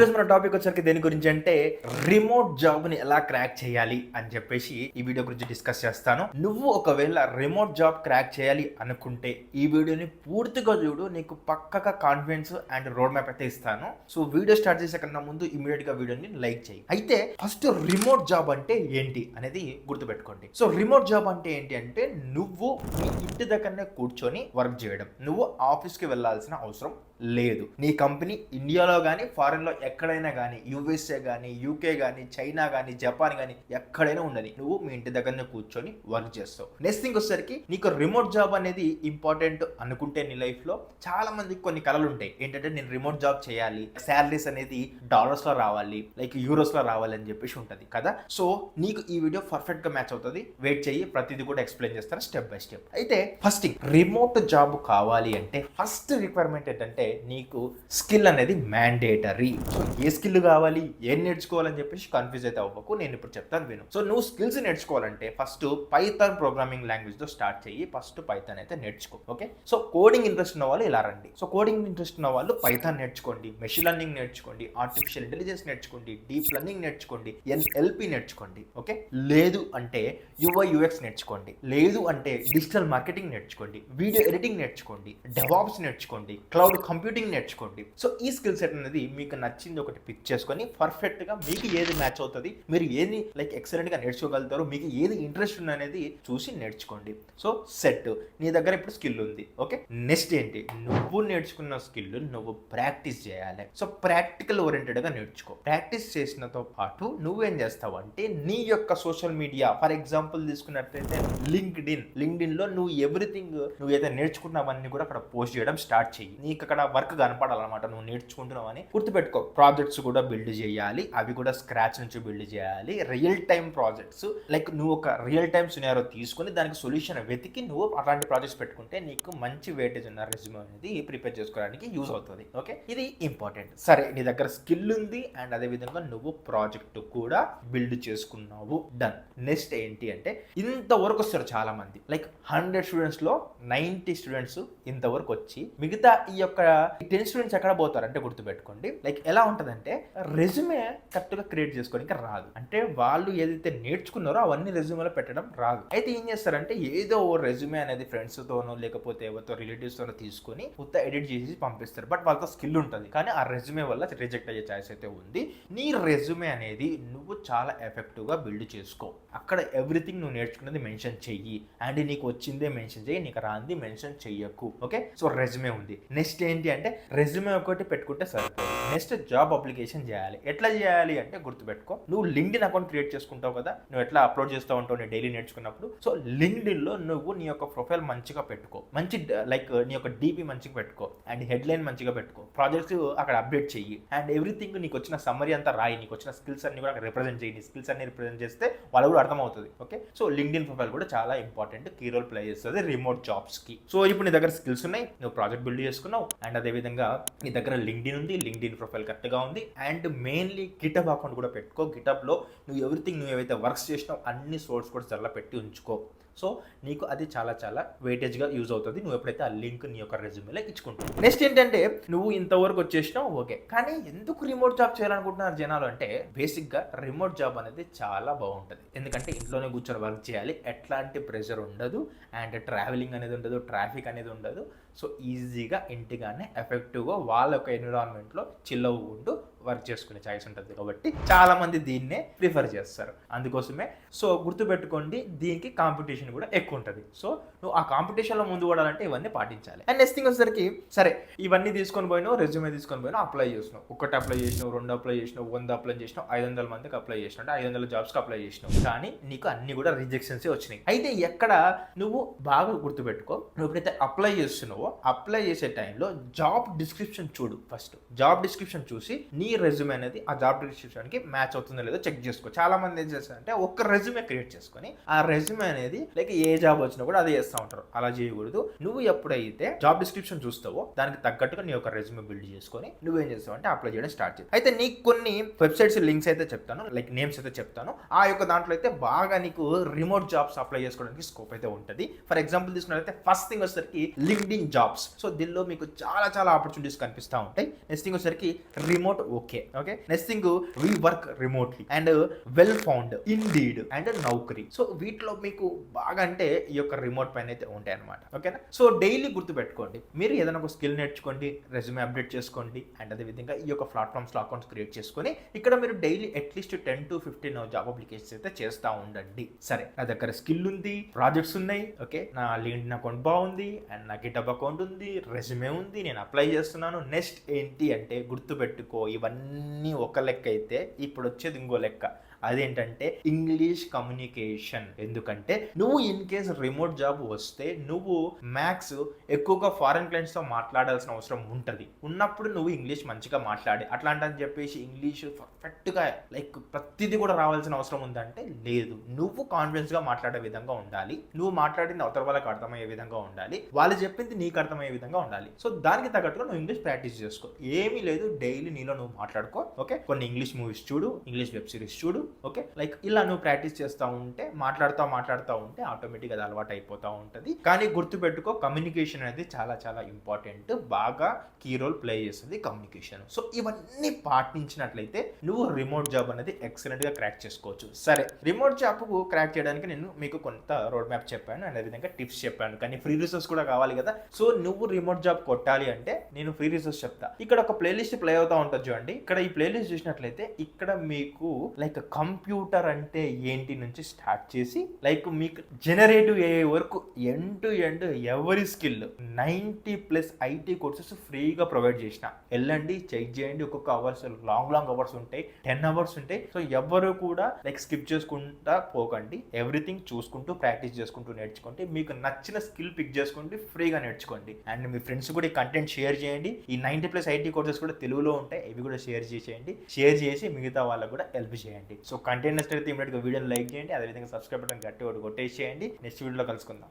ఈరోజు మన టాపిక్ వచ్చరికి దేని గురించి అంటే రిమోట్ జాబ్ ని ఎలా క్రాక్ చేయాలి అని చెప్పేసి ఈ వీడియో గురించి డిస్కస్ చేస్తాను. నువ్వు ఒకవేళ రిమోట్ జాబ్ క్రాక్ చేయాలి అనుకుంటే ఈ వీడియోని పూర్తిగా చూడు, నీకు పక్కగా కాన్ఫిడెన్స్ అండ్ రోడ్ మ్యాప్ అయితే ఇస్తాను. సో వీడియో స్టార్ట్ చేసే కన్నా ముందు ఇమీడియట్ గా వీడియోని లైక్ చేయి. అయితే ఫస్ట్ రిమోట్ జాబ్ అంటే ఏంటి అనేది గుర్తుపెట్టుకోండి. సో రిమోట్ జాబ్ అంటే ఏంటి అంటే నువ్వు నీ ఇంటి దగ్గరనే కూర్చొని వర్క్ చేయడం. నువ్వు ఆఫీస్కి వెళ్ళాల్సిన అవసరం లేదు. నీ కంపెనీ ఇండియాలో కానీ ఫారెన్లో ఎక్కడైనా కానీ, యూఎస్ఏ కానీ, యూకే కానీ, చైనా కానీ, జపాన్ కానీ ఎక్కడైనా ఉండని నువ్వు మీ ఇంటి దగ్గరనే కూర్చొని వర్క్ చేస్తావు. నెక్స్ట్ థింగ్ వచ్చేసరికి నీకు రిమోట్ జాబ్ అనేది ఇంపార్టెంట్ అనుకుంటే నీ లైఫ్లో చాలా మందికి కొన్ని కళలు ఉంటాయి. ఏంటంటే నేను రిమోట్ జాబ్ చేయాలి, శాలరీస్ అనేది డాలర్స్లో రావాలి, లైక్ యూరోస్లో రావాలి అని చెప్పేసి ఉంటుంది కదా. సో నీకు ఈ వీడియో పర్ఫెక్ట్గా మ్యాచ్ అవుతుంది. వెయిట్ చెయ్యి, ప్రతిదీ కూడా ఎక్స్ప్లెయిన్ చేస్తాను స్టెప్ బై స్టెప్. అయితే ఫస్ట్ రిమోట్ జాబ్ కావాలి అంటే ఫస్ట్ రిక్వైర్మెంట్ ఏంటంటే నీకు స్కిల్ అనేది మ్యాండేటరీ. సో ఏ స్కిల్ కావాలి, ఏం నేర్చుకోవాలని చెప్పేసి కన్ఫ్యూజ్ అయితే అవ్వకు, నేను ఇప్పుడు చెప్తాను విను. సో నువ్వు స్కిల్స్ నేర్చుకోవాలంటే ఫస్ట్ పైథాన్ ప్రోగ్రామింగ్ లాంగ్వేజ్ తో స్టార్ట్ చెయ్యి. ఫస్ట్ పైథాన్ అయితే నేర్చుకో. ఓకే, సో కోడింగ్ ఇంట్రెస్ట్ ఉన్న వాళ్ళు ఇలా రండి. సో కోడింగ్ ఇంట్రెస్ట్ ఉన్న వాళ్ళు పైథాన్ నేర్చుకోండి, మెషిన్ లెర్నింగ్ నేర్చుకోండి, ఆర్టిఫిషియల్ ఇంటెలిజెన్స్ నేర్చుకోండి, డీప్ లెర్నింగ్ నేర్చుకోండి, ఎన్ఎల్పి నేర్చుకోండి. ఓకే, లేదు అంటే యుఐ యూఎక్స్ నేర్చుకోండి, లేదు అంటే డిజిటల్ మార్కెటింగ్ నేర్చుకోండి, వీడియో ఎడిటింగ్ నేర్చుకోండి, డెవాప్స్ నేర్చుకోండి, క్లౌడ్ కంప్యూటింగ్ నేర్చుకోండి. సో ఈ స్కిల్ సెట్ అనేది మీకు నచ్చింది ఒకటి పిక్ చేసుకొని పర్ఫెక్ట్ గా మీకు ఏది మ్యాచ్ అవుతుంది, మీరు ఏది లైక్ ఎక్సలెంట్ గా నేర్చుకోగలుగుతారు, మీకు ఏది ఇంట్రెస్ట్ ఉంది అనేది చూసి నేర్చుకోండి. సో సెట్, నీ దగ్గర ఇప్పుడు స్కిల్ ఉంది. ఓకే, నెక్స్ట్ ఏంటి, నువ్వు నేర్చుకున్న స్కిల్ నువ్వు ప్రాక్టీస్ చేయాలి. సో ప్రాక్టికల్ ఓరియంటెడ్ గా నేర్చుకో. ప్రాక్టీస్ చేసినతో పాటు నువ్వేం చేస్తావు అంటే నీ యొక్క సోషల్ మీడియా, ఫర్ ఎగ్జాంపుల్ తీసుకున్నట్లయితే లింక్డ్ఇన్ లో నువ్వు ఎవ్రీథింగ్ నువ్వు ఏదైతే నేర్చుకున్నావన్నీ కూడా అక్కడ పోస్ట్ చేయడం స్టార్ట్ చెయ్యి. నీకు అక్కడ వర్క్ కనపడాలన్నమాట, నువ్వు నేర్చుకుంటున్నావు అని గుర్తుపెట్టుకో. ప్రాజెక్ట్స్ కూడా బిల్డ్ చేయాలి, అవి కూడా స్క్రాచ్ నుంచి బిల్డ్ చేయాలి. రియల్ టైం ప్రాజెక్ట్స్, లైక్ నువ్వు ఒక రియల్ టైం సినారో తీసుకుని దానికి సొల్యూషన్ వెతికి నువ్వు అలాంటి ప్రాజెక్ట్స్ పెట్టుకుంటే నీకు మంచి వెయిటేజ్ ఉన్న రెజ్యూమ్ అనేది ప్రిపేర్ చేసుకోవడానికి యూజ్ అవుతుంది. ఓకే, ఇది ఇంపార్టెంట్. సరే, నీ దగ్గర స్కిల్ ఉంది అండ్ అదే విధంగా నువ్వు ప్రాజెక్ట్ కూడా బిల్డ్ చేసుకున్నావు, డన్. నెక్స్ట్ ఏంటి అంటే ఇంతవరకు వస్తారు చాలా మంది, లైక్ 100 స్టూడెంట్స్ లో 90 స్టూడెంట్స్ ఇంతవరకు వచ్చి మిగతా ఈ యొక్క 10 స్టూడెంట్స్ ఎక్కడ పోతారు అంటే గుర్తుపెట్టుకోండి. లైక్ ఎలా ఉంటుందంటే రెజ్యూమే కరెక్ట్గా క్రియేట్ చేసుకోవడానికి రాదు. అంటే వాళ్ళు ఏదైతే నేర్చుకున్నారో అవన్నీ రెజ్యూమేలో పెట్టడం రాదు. అయితే ఏం చేస్తారంటే ఏదో ఓ రెజ్యూమే అనేది ఫ్రెండ్స్ తోనో లేకపోతే ఎవరితో రిలేటివ్స్ తోనో తీసుకొని కొత్త ఎడిట్ చేసి పంపిస్తారు. బట్ వాళ్ళతో స్కిల్ ఉంటుంది కానీ ఆ రెజ్యూమే వల్ల రిజెక్ట్ అయ్యే ఛాయిస్ అయితే ఉంది. నీ రెజ్యూమే అనేది నువ్వు చాలా ఎఫెక్టివ్ గా బిల్డ్ చేసుకో. అక్కడ ఎవ్రీథింగ్ నువ్వు నేర్చుకున్నది మెన్షన్ చెయ్యి అండ్ నీకు వచ్చిందే మెన్షన్ చెయ్యి, నీకు రాంది మెన్షన్ చెయ్యకు. ఓకే, సో రెజ్యూమే ఉంది. నెక్స్ట్ ఏంటి అంటే రెజ్యూమే ఒకటి పెట్టుకుంటే సరిపోదు. నెక్స్ట్ జాబ్ అప్లికేషన్ చేయాలి. ఎట్లా చేయాలి అంటే గుర్తుపెట్టుకో, నువ్వు లింక్డ్ఇన్ అకౌంట్ క్రియేట్ చేసుకుంటావు కదా, నువ్వు ఎట్లా అప్లోడ్ చేస్తూ ఉంటావు నీ డైలీ నేర్చుకున్నప్పుడు. సో లింక్డ్ఇన్ లో నువ్వు నీ యొక్క ప్రొఫైల్ మంచిగా పెట్టుకో, మంచి లైక్ నీ యొక్క డీపీ మంచిగా పెట్టుకో అండ్ హెడ్లైన్ మంచిగా పెట్టుకో, ప్రాజెక్ట్స్ అక్కడ అప్డేట్ చెయ్యి అండ్ ఎవ్రీథింగ్ నీకు వచ్చిన సమ్మరీ అంతా రాయి, నీకు వచ్చిన స్కిల్స్ అన్ని కూడా అక్కడ రిప్రజెంట్ చేయి. నీ స్కిల్స్ అన్ని రిప్రజెంట్ చేస్తే వాళ్ళు కూడా అర్థమవుతుంది. ఓకే, సో లింక్డ్ఇన్ ప్రొఫైల్ కూడా చాలా ఇంపార్టెంట్, కీ రోల్ ప్లే చేస్తుంది రిమోట్ జాబ్స్ కి. సో ఇప్పుడు నీ దగ్గర స్కిల్స్ ఉన్నాయి, నువ్వు ప్రాజెక్ట్ బిల్డ్ చేసుకున్నావు అండ్ అదే విధంగా నీ దగ్గర లింక్డ్ఇన్ ఉంది, లింక్డ్ఇన్ ప్రొఫైల్ కరెక్ట్గా ఉంది అండ్ మెయిన్లీ గిటబ్ అకౌంట్ కూడా పెట్టుకో. గిటబ్లో నువ్వు ఎవ్రీథింగ్ నువ్వు ఏవైతే వర్క్స్ చేసినావు అన్ని సోర్స్ కూడా చాలా పెట్టి ఉంచుకో. సో నీకు అది చాలా చాలా వెయిటేజ్గా యూజ్ అవుతుంది నువ్వు ఎప్పుడైతే ఆ లింక్ నీ యొక్క రెజ్యూమేలో ఇచ్చుకుంటావు. నెక్స్ట్ ఏంటంటే నువ్వు ఇంతవరకు వచ్చేసినావు ఓకే, కానీ ఎందుకు రిమోట్ జాబ్ చేయాలనుకుంటున్నారు జనాలు అంటే బేసిక్గా రిమోట్ జాబ్ అనేది చాలా బాగుంటుంది. ఎందుకంటే ఇంట్లోనే కూర్చొని వర్క్ చేయాలి, ఎట్లాంటి ప్రెషర్ ఉండదు అండ్ ట్రావెలింగ్ అనేది ఉండదు, ట్రాఫిక్ అనేది ఉండదు. సో ఈజీగా ఇంటిగానే ఎఫెక్టివ్గా వాళ్ళ యొక్క ఎన్విరాన్మెంట్లో చిల్ అవ్వుకుంటూ వర్క్ చేసుకునే ఛాయిస్ ఉంటుంది కాబట్టి చాలా మంది దీన్నే ప్రిఫర్ చేస్తారు. అందుకోసమే సో గుర్తుపెట్టుకోండి, దీనికి కాంపిటీషన్ కూడా ఎక్కువ ఉంటుంది. సో నువ్వు ఆ కాంపిటీషన్లో ముందు పడాలంటే ఇవన్నీ పాటించాలి. అండ్ నెక్స్ట్ థింగ్ వచ్చేసరికి సరే ఇవన్నీ తీసుకొని పోయినావు, రెజ్యూమే తీసుకొని పోయినావు, అప్లై చేసినావు. ఒకటి అప్లై చేసినావు, 2 అప్లై చేసినావు, 100 అప్లై చేసినావు, 500 మందికి అప్లై చేసినావు, అంటే 500 జాబ్స్కి అప్లై చేసినావు, కానీ నీకు అన్ని కూడా రిజెక్షన్స్ వచ్చినాయి. అయితే ఎక్కడ నువ్వు బాగా గుర్తుపెట్టుకో, నువ్వు ఎప్పుడైతే అప్లై చేస్తున్నావో అప్లై చేసే టైంలో జాబ్ డిస్క్రిప్షన్ చూడు. ఫస్ట్ జాబ్ డిస్క్రిప్షన్ చూసి నీ రెజ్యూమే అనేది ఆ జాబ్ డిస్క్రిప్షన్కి మ్యాచ్ అవుతుందో లేదో చెక్ చేసుకో. చాలా మంది ఏం చేస్తారంటే ఒక్క రెజ్యూమే క్రియేట్ చేసుకొని ఆ రెజ్యూమే అనేది లైక్ ఏ జాబ్ వచ్చినా కూడా అదే చేస్తూ ఉంటారు. అలా చేయకూడదు. నువ్వు ఎప్పుడైతే జాబ్ డిస్క్రిప్షన్ చూస్తావో దానికి తగ్గట్టుగా నీ యొక్క రెజ్యూమే బిల్డ్ చేసుకొని నువ్వేం చేస్తావు అంటే అప్లై చేయడం స్టార్ట్ చేయి. అయితే నీకు కొన్ని వెబ్సైట్స్ లింక్స్ అయితే చెప్తాను, లైక్ నేమ్స్ అయితే చెప్తాను. ఆ యొక్క దాంట్లో అయితే బాగా నీకు రిమోట్ జాబ్స్ అప్లై చేసుకోవడానికి స్కోప్ అయితే ఉంటుంది. ఫర్ ఎగ్జాంపుల్ తీసుకున్నట్లయితే ఫస్ట్ థింగ్ వచ్చేసరికి లింక్డ్ఇన్ జాబ్స్. సో దీనిలో మీకు చాలా చాలా ఆపర్చునిటీస్ కనిపిస్తూ ఉంటాయి. నెక్స్ట్ థింగ్ వచ్చేసరికి remote okay. Next thing, we work remotely and Wellfound, Indeed and Naukri. So వీటిలో మీకు బాగా అంటే ఈ యొక్క రిమోట్ పైన అయితే ఉంటాయి అనమాట. ఓకేనా? సో డైలీ గుర్తుపెట్టుకోండి, మీరు ఏదైనా ఒక స్కిల్ నేర్చుకోండి, రెజ్యూమే అప్డేట్ చేసుకోండి, అండ్ అదేవిధంగా ఈ యొక్క ప్లాట్ఫామ్స్లో అకౌంట్స్ క్రియేట్ చేసుకొని ఇక్కడ మీరు daily at least 10 to 15 job applications అయితే చేస్తూ ఉండండి. సరే, నా దగ్గర స్కిల్ ఉంది, ప్రాజెక్ట్స్ ఉన్నాయి, ఓకే, నా లింక్డ్ఇన్ అకౌంట్ బాగుంది, అండ్ నా గిటబ్ అకౌంట్ ఉంది, రెజ్యూమే ఉంది, నేను అప్లై చేస్తున్నాను. నెక్స్ట్ ఏంటి అంటే గుర్తుపెట్టుకో, ఇవన్నీ ఒక లెక్క అయితే ఇప్పుడు వచ్చేది ఇంకో లెక్క. అదేంటంటే ఇంగ్లీష్ కమ్యూనికేషన్. ఎందుకంటే నువ్వు ఇన్ కేస్ రిమోట్ జాబ్ వస్తే నువ్వు మ్యాథ్స్ ఎక్కువగా ఫారెన్ క్లయింట్స్ తో మాట్లాడాల్సిన అవసరం ఉంటుంది. ఉన్నప్పుడు నువ్వు ఇంగ్లీష్ మంచిగా మాట్లాడి అట్లాంటని చెప్పేసి ఇంగ్లీష్ పర్ఫెక్ట్ గా లైక్ ప్రతిదీ కూడా రావాల్సిన అవసరం ఉందంటే లేదు. నువ్వు కాన్ఫిడెన్స్ గా మాట్లాడే విధంగా ఉండాలి, నువ్వు మాట్లాడింది అవతల వాళ్ళకి అర్థమయ్యే విధంగా ఉండాలి, వాళ్ళు చెప్పింది నీకు అర్థమయ్యే విధంగా ఉండాలి. సో దానికి తగ్గట్టుగా నువ్వు ఇంగ్లీష్ ప్రాక్టీస్ చేసుకో. ఏమీ లేదు, డైలీ నీలో నువ్వు మాట్లాడుకో. ఓకే, కొన్ని ఇంగ్లీష్ మూవీస్ చూడు, ఇంగ్లీష్ వెబ్ సిరీస్ చూడు. ఓకే, లైక్ ఇలా నువ్వు ప్రాక్టీస్ చేస్తూ ఉంటే మాట్లాడుతూ ఉంటే ఆటోమేటిక్గా అది అలవాటు అయిపోతూ ఉంటుంది. కానీ గుర్తుపెట్టుకో, కమ్యూనికేషన్ అనేది చాలా చాలా ఇంపార్టెంట్, బాగా కీ రోల్ ప్లే చేస్తుంది కమ్యూనికేషన్. సో ఇవన్నీ పాటించినట్లయితే నువ్వు రిమోట్ జాబ్ అనేది ఎక్సలెంట్ గా క్రాక్ చేసుకోవచ్చు. సరే, రిమోట్ జాబ్ క్రాక్ చేయడానికి నేను మీకు కొంత రోడ్ మ్యాప్ చెప్పాను అండ్ అదేవిధంగా టిప్స్ చెప్పాను, కానీ ఫ్రీ రిసోర్స్ కూడా కావాలి కదా. సో నువ్వు రిమోట్ జాబ్ కొట్టాలి అంటే నేను ఫ్రీ రిసోర్స్ చెప్తా. ఇక్కడ ఒక ప్లేలిస్ట్ ప్లే అవుతా ఉంటుంది చూడండి. ఇక్కడ ఈ ప్లేలిస్ట్ చూసినట్లయితే ఇక్కడ మీకు లైక్ కంప్యూటర్ అంటే ఏంటి నుంచి స్టార్ట్ చేసి లైక్ మీకు జనరేటివ్ ఏఐ వరకు ఎండ్ టు ఎండ్ ఎవరి స్కిల్ 90+ ఐటీ కోర్సెస్ ఫ్రీగా ప్రొవైడ్ చేసిన. వెళ్ళండి, చెక్ చేయండి. ఒక్కొక్క అవర్స్ లాంగ్ అవర్స్ ఉంటాయి, 10 hours ఉంటాయి. సో ఎవరు కూడా లైక్ స్కిప్ చేసుకుంటా పోకండి. ఎవ్రీథింగ్ చూసుకుంటూ ప్రాక్టీస్ చేసుకుంటూ నేర్చుకోండి. మీకు నచ్చిన స్కిల్ పిక్ చేసుకోండి, ఫ్రీగా నేర్చుకోండి. అండ్ మీ ఫ్రెండ్స్ కూడా ఈ కంటెంట్ షేర్ చేయండి. ఈ 90+ ఐటీ కోర్సెస్ కూడా తెలుగులో ఉంటాయి, ఇవి కూడా షేర్ చేసి మిగతా వాళ్ళకు కూడా హెల్ప్ చేయండి. సో కంటెంట్ నచ్చితే ఇమీడియట్గా వీడియోని లైక్ చేయండి, అదేవిధంగా సబ్స్క్రైబ్ బటన్ గట్టి ఒకటి కొట్టేసేయండి. నెక్స్ట్ వీడియోలో కలుసుకుందాం.